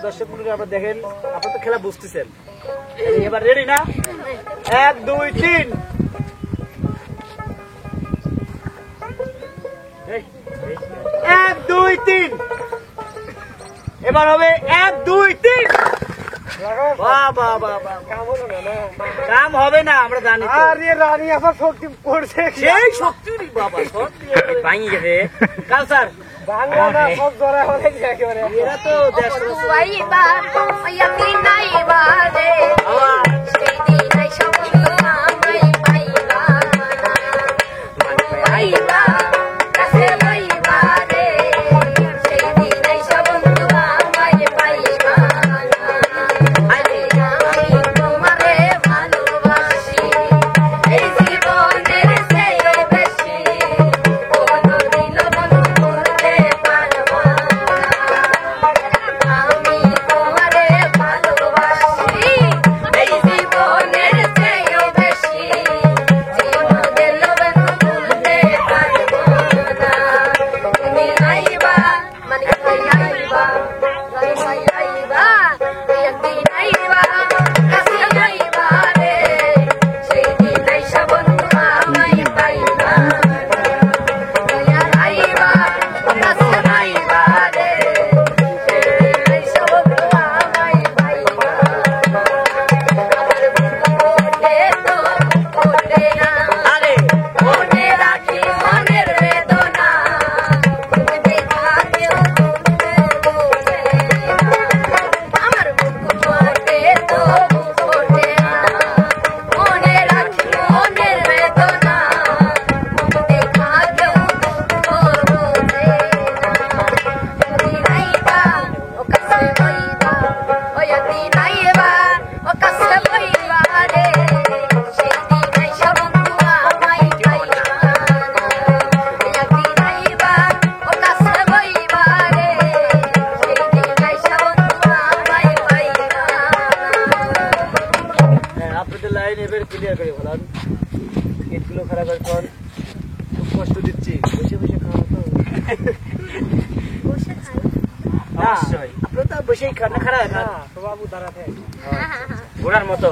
দর্শক মন্ডলী আপনারা দেখেন, আপনারা তো খেলা বুঝতেছেন। এবার রেডি না? 1 2 3। 1 2 3। এবার হবে 1 2 3। বাহ বাহ বাহ বাহ, কাম হবে না আমরা জানি। আরে রানী আবার শক্তি পড়ছে, সেই শক্তি বাবা শক্তি ভাঙি গেছে কাল স্যার। বাংলা না সব জড়া হয়ে যায় একেবারে। এরা তো দেশ লাইন এবার ক্লিয়ার করে বলান। গেটগুলো খারাপ এখন খুব কষ্ট দিচ্ছি। বসে বসে খাওয়া তো অবশ্যই, আপনার তো বসেই খান না, খারাপ বাবু দাঁড়াতে ঘোড়ার মতো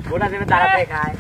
ঘোড়া দেবে দাঁড়াতে খায়।